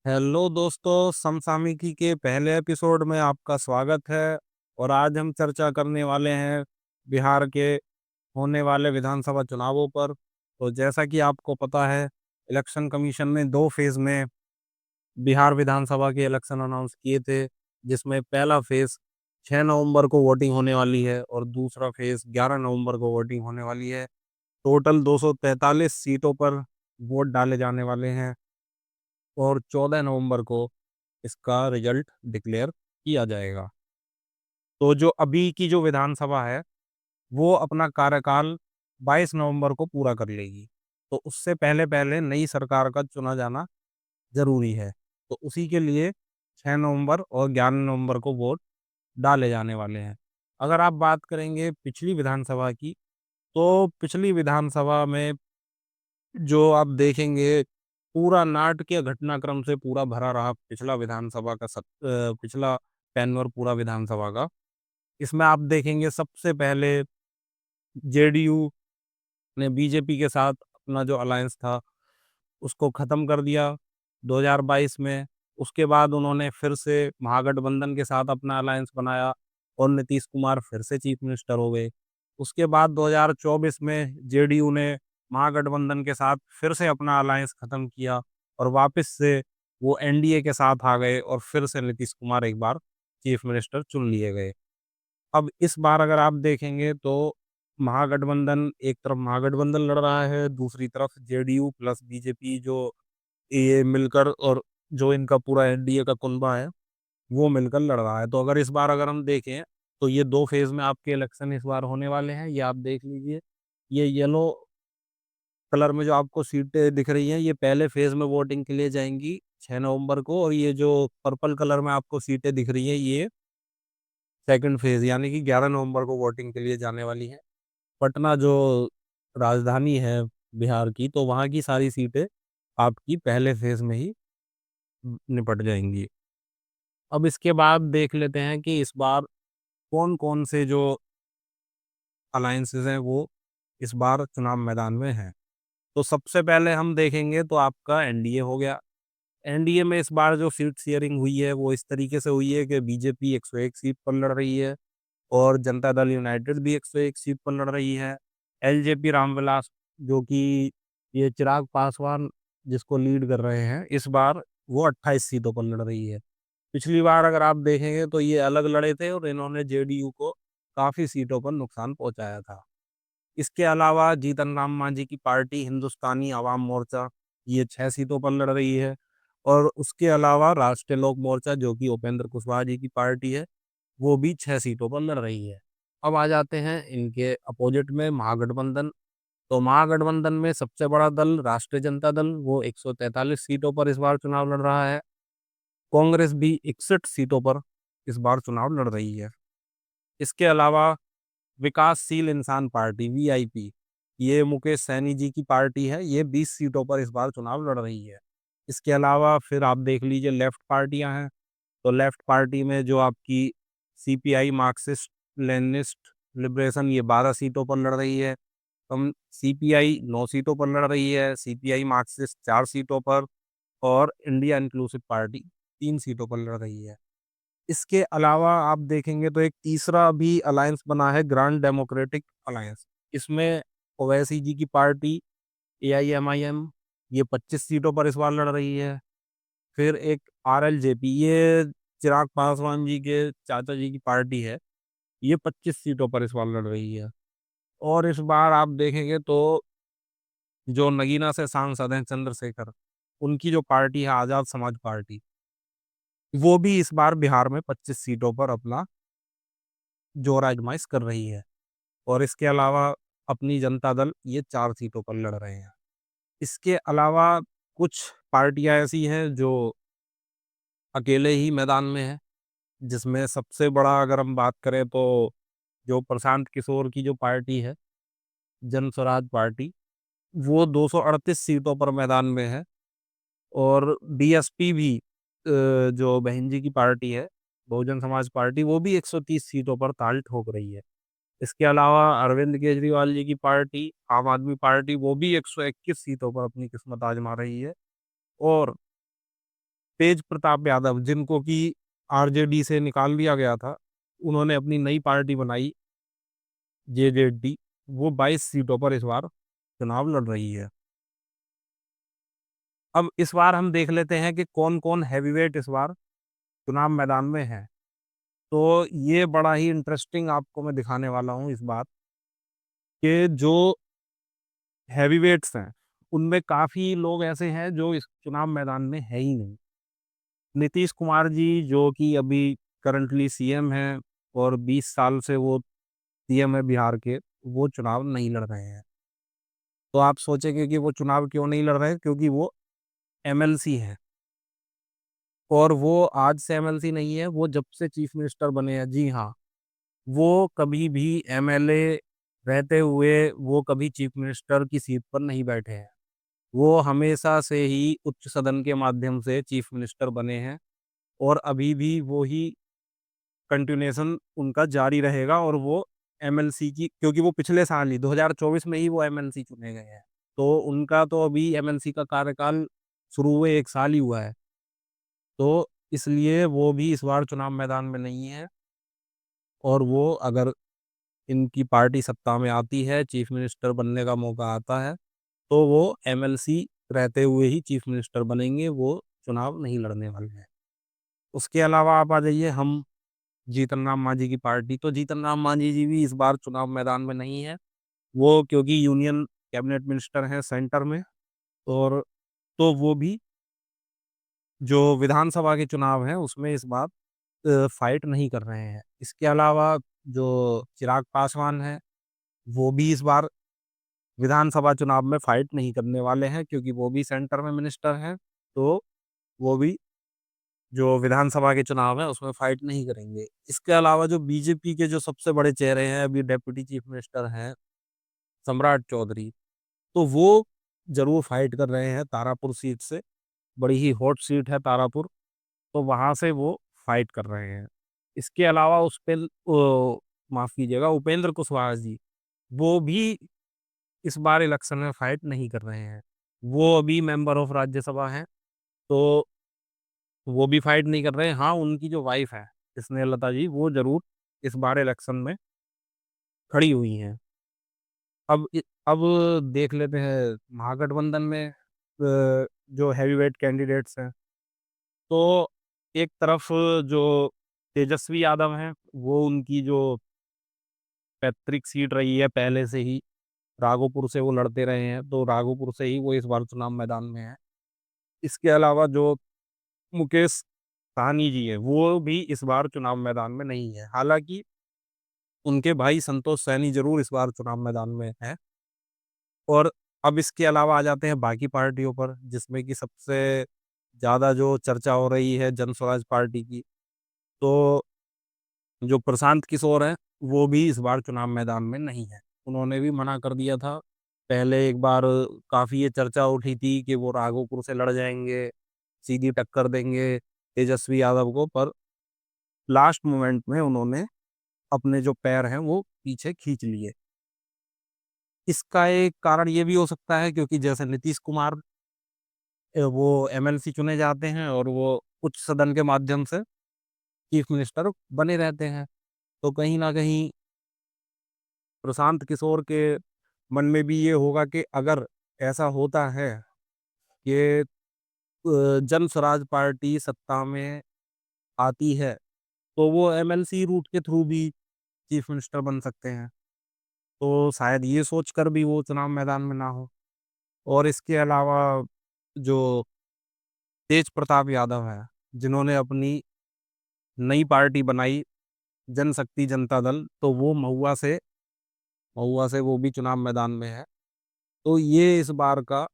Hello दोस्तों, समसामयिकी के पहले एपिसोड में आपका स्वागत है। और आज हम चर्चा करने वाले हैं बिहार के होने वाले विधानसभा चुनावों पर। तो जैसा कि आपको पता है, इलेक्शन कमीशन ने 2 फेज़ में बिहार विधानसभा के इलेक्शन अनाउंस किए थे, जिसमें पहला फेज़ 6 नवंबर को वोटिंग होने वाली है और दूसरा फेज़ 11 नवंबर को वोटिंग होने वाली है। टोटल 243 सीटों पर वोट डाले जाने वाले हैं और 14 नवंबर को इसका रिजल्ट डिक्लेयर किया जाएगा। तो जो अभी की जो विधानसभा है, वो अपना कार्यकाल 22 नवंबर को पूरा कर लेगी। तो उससे पहले-पहले नई सरकार का चुना जाना ज़रूरी है। तो उसी के लिए 6 नवंबर और 11 नवंबर को वोट डाले जाने वाले हैं। अगर आप बात करेंगे पिछली विधानसभा की, तो पिछली विधानसभा में जो आप देखेंगे, पूरा नाटकीय घटनाक्रम से पूरा भरा रहा पिछला विधानसभा का पिछला टेन्योर पूरा विधानसभा का। इसमें आप देखेंगे सबसे पहले जेडीयू ने बीजेपी के साथ अपना जो अलायंस था, उसको ख़त्म कर दिया 2022 में। उसके बाद उन्होंने फिर से महागठबंधन के साथ अपना अलायंस बनाया और नीतीश कुमार फिर से चीफ मिनिस्टर हो गए। उसके बाद 2024 में जेडीयू ने महागठबंधन के साथ फिर से अपना अलायंस ख़त्म किया और वापस से वो एनडीए के साथ आ गए और फिर से नीतीश कुमार एक बार चीफ मिनिस्टर चुन लिए गए। अब इस बार अगर आप देखेंगे तो महागठबंधन, एक तरफ महागठबंधन लड़ रहा है, दूसरी तरफ जेडीयू प्लस बीजेपी, जो ये मिलकर और जो इनका पूरा एनडीए का कुनबा है, वो मिलकर लड़ रहा है। तो अगर हम देखें, तो ये 2 फेज़ में आपके इलेक्शन इस बार होने वाले हैं। ये आप देख लीजिए, ये येलो कलर में जो आपको सीटें दिख रही हैं, ये पहले फेज़ में वोटिंग के लिए जाएँगी 6 नवंबर को, और ये जो पर्पल कलर में आपको सीटें दिख रही हैं, ये सेकंड फेज़ यानी कि 11 नवंबर को वोटिंग के लिए जाने वाली हैं। पटना जो राजधानी है बिहार की, तो वहाँ की सारी सीटें आपकी पहले फेज़ में ही निपट जाएँगी। अब इसके बाद देख लेते हैं कि इस बार कौन-कौन से जो अलायंसेस हैं, वो इस बार चुनाव मैदान में हैं। तो सबसे पहले हम देखेंगे तो आपका एनडीए हो गया। एनडीए में इस बार जो सीट शेयरिंग हुई है, वो इस तरीके से हुई है कि बीजेपी 101 सीट पर लड़ रही है और जनता दल यूनाइटेड भी 101 सीट पर लड़ रही है। एलजेपी रामविलास, जो कि ये चिराग पासवान जिसको लीड कर रहे हैं, इस बार वो 28 सीटों पर लड़ रही है। पिछली बार अगर आप देखेंगे तो ये अलग लड़े थे और इन्होंने जेडीयू को काफ़ी सीटों पर नुकसान पहुँचाया था। इसके अलावा जीतन राम मांझी की पार्टी हिंदुस्तानी अवाम मोर्चा, ये 6 सीटों पर लड़ रही है और उसके अलावा राष्ट्रीय लोक मोर्चा, जो कि उपेंद्र कुशवाहा जी की पार्टी है, वो भी 6 सीटों पर लड़ रही है। अब आ जाते हैं इनके अपोजिट में महागठबंधन। तो महागठबंधन में सबसे बड़ा दल राष्ट्रीय जनता दल, वो 143 सीटों पर इस बार चुनाव लड़ रहा है। कांग्रेस भी 61 सीटों पर इस बार चुनाव लड़ रही है। इसके अलावा विकासशील इंसान पार्टी वीआईपी, ये मुकेश सैनी जी की पार्टी है, ये 20 सीटों पर इस बार चुनाव लड़ रही है। इसके अलावा फिर आप देख लीजिए लेफ्ट पार्टियां हैं। तो लेफ्ट पार्टी में जो आपकी सीपीआई, मार्क्सिस्ट, लेनिनिस्ट, लिबरेशन, ये 12 सीटों पर लड़ रही है। हम सीपीआई 9 सीटों पर लड़ रही है, सीपीआई मार्क्सिस्ट 4 सीटों पर और इंडिया इंक्लूसिव पार्टी 3 सीटों पर लड़ रही है। इसके अलावा आप देखेंगे तो एक तीसरा भी अलायंस बना है, ग्रांड डेमोक्रेटिक अलायंस। इसमें ओवैसी जी की पार्टी एआईएमआईएम, ये 25 सीटों पर इस बार लड़ रही है। फिर एक आरएलजेपी, ये चिराग पासवान जी के चाचा जी की पार्टी है, ये 25 सीटों पर इस बार लड़ रही है। और इस बार आप देखेंगे तो जो नगीना से सांसद हैं चंद्रशेखर, उनकी जो पार्टी है आज़ाद समाज पार्टी, वो भी इस बार बिहार में 25 सीटों पर अपना जोर आजमाइश कर रही है। और इसके अलावा अपनी जनता दल, ये 4 सीटों पर लड़ रहे हैं। इसके अलावा कुछ पार्टियाँ ऐसी हैं जो अकेले ही मैदान में हैं, जिसमें सबसे बड़ा अगर हम बात करें तो जो प्रशांत किशोर की जो पार्टी है, जन स्वराज पार्टी, वो 238 सीटों पर मैदान में है। और बीएसपी भी, जो बहन जी की पार्टी है, बहुजन समाज पार्टी, वो भी 130 सीटों पर ताल ठोक रही है। इसके अलावा अरविंद केजरीवाल जी की पार्टी, आम आदमी पार्टी, वो भी 121 सीटों पर अपनी किस्मत आज़मा रही है। और तेज प्रताप यादव, जिनको कि आरजेडी से निकाल दिया गया था, उन्होंने अपनी नई पार्टी बनाई जेजेडी। वो 22 सीटों पर इस बार चुनाव लड़ रही है। अब इस बार हम देख लेते हैं कि कौन कौन हैवीवेट इस बार चुनाव मैदान में है। तो ये बड़ा ही इंटरेस्टिंग आपको मैं दिखाने वाला हूँ इस बार, कि जो हैवीवेट्स हैं उनमें काफी लोग ऐसे हैं जो इस चुनाव मैदान में है ही नहीं। नीतीश कुमार जी, जो कि अभी करंटली सीएम हैं और 20 साल से वो सीएम है बिहार के, वो चुनाव नहीं लड़ रहे हैं। तो आप सोचेंगे कि वो चुनाव क्यों नहीं लड़ रहे हैं? क्योंकि वो एमएलसी हैं। और वो आज से एमएलसी नहीं है, वो जब से चीफ मिनिस्टर बने हैं। जी हाँ, वो कभी भी एमएलए रहते हुए वो कभी चीफ मिनिस्टर की सीट पर नहीं बैठे हैं। वो हमेशा से ही उच्च सदन के माध्यम से चीफ मिनिस्टर बने हैं, और अभी भी वो ही कंटिन्यूएशन उनका जारी रहेगा। और वो एमएलसी की, क्योंकि वो पिछले साल ही 2024 में ही वो एमएलसी चुने गए हैं, तो उनका तो अभी एमएलसी का कार्यकाल शुरू हुए 1 साल ही हुआ है। तो इसलिए वो भी इस बार चुनाव मैदान में नहीं है। और वो, अगर इनकी पार्टी सत्ता में आती है, चीफ मिनिस्टर बनने का मौका आता है, तो वो एमएलसी रहते हुए ही चीफ मिनिस्टर बनेंगे, वो चुनाव नहीं लड़ने वाले हैं। उसके अलावा आप आ जाइए हम जीतन राम मांझी की पार्टी। तो जीतन राम मांझी जी भी इस बार चुनाव मैदान में नहीं है। वो क्योंकि यूनियन कैबिनेट मिनिस्टर हैं सेंटर में, और तो वो भी जो विधानसभा के चुनाव हैं उसमें इस बार फाइट नहीं कर रहे हैं। इसके अलावा जो चिराग पासवान हैं, वो भी इस बार विधानसभा चुनाव में फाइट नहीं करने वाले हैं, क्योंकि वो भी सेंटर में मिनिस्टर हैं। तो वो भी जो विधानसभा के चुनाव है उसमें फाइट नहीं करेंगे। इसके अलावा जो बीजेपी के जो सबसे बड़े चेहरे हैं, अभी डेप्यूटी चीफ मिनिस्टर हैं सम्राट चौधरी, तो वो जरूर फाइट कर रहे हैं तारापुर सीट से। बड़ी ही हॉट सीट है तारापुर, तो वहां से वो फाइट कर रहे हैं। इसके अलावा उस पे माफ कीजिएगा, उपेंद्र कुशवाहा जी, वो भी इस बार इलेक्शन में फाइट नहीं कर रहे हैं। वो अभी मेंबर ऑफ राज्यसभा हैं, तो वो भी फाइट नहीं कर रहे हैं। हाँ, उनकी जो वाइफ है स्नेहलता जी, वो जरूर इस बार इलेक्शन में खड़ी हुई हैं। अब देख लेते हैं महागठबंधन में जो हैवीवेट कैंडिडेट्स हैं। तो एक तरफ जो तेजस्वी यादव हैं, वो उनकी जो पैतृक सीट रही है पहले से ही, राघोपुर से वो लड़ते रहे हैं, तो राघोपुर से ही वो इस बार चुनाव मैदान में है। इसके अलावा जो मुकेश सहनी जी है, वो भी इस बार चुनाव मैदान में नहीं है। हालांकि उनके भाई संतोष सैनी जरूर इस बार चुनाव मैदान में है। और अब इसके अलावा आ जाते हैं बाकी पार्टियों पर, जिसमें कि सबसे ज़्यादा जो चर्चा हो रही है जन स्वराज पार्टी की। तो जो प्रशांत किशोर हैं, वो भी इस बार चुनाव मैदान में नहीं है। उन्होंने भी मना कर दिया था। पहले एक बार काफ़ी ये चर्चा उठी थी कि वो राघोपुर से लड़ जाएंगे, सीधी टक्कर देंगे तेजस्वी यादव को, पर लास्ट मोमेंट में उन्होंने अपने जो पैर हैं वो पीछे खींच लिए। इसका एक कारण ये भी हो सकता है, क्योंकि जैसे नीतीश कुमार वो एमएलसी चुने जाते हैं और वो उच्च सदन के माध्यम से चीफ मिनिस्टर बने रहते हैं, तो कहीं ना कहीं प्रशांत किशोर के मन में भी ये होगा कि अगर ऐसा होता है कि जन स्वराज पार्टी सत्ता में आती है, तो वो एमएलसी रूट के थ्रू भी चीफ मिनिस्टर बन सकते हैं। तो शायद ये सोचकर भी वो चुनाव मैदान में ना हो। और इसके अलावा जो तेज प्रताप यादव है, जिन्होंने अपनी नई पार्टी बनाई जनशक्ति जनता दल, तो वो महुआ से वो भी चुनाव मैदान में है। तो ये इस बार का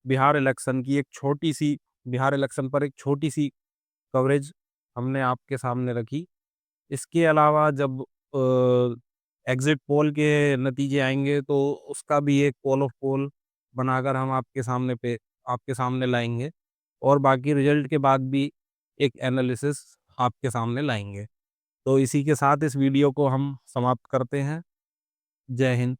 बिहार इलेक्शन की एक छोटी सी बिहार इलेक्शन पर एक छोटी सी कवरेज हमने आपके सामने रखी। इसके अलावा जब एग्जिट पोल के नतीजे आएंगे, तो उसका भी एक पोल ऑफ पोल बनाकर हम आपके सामने लाएंगे, और बाकी रिजल्ट के बाद भी एक एनालिसिस आपके सामने लाएंगे। तो इसी के साथ इस वीडियो को हम समाप्त करते हैं। जय हिंद।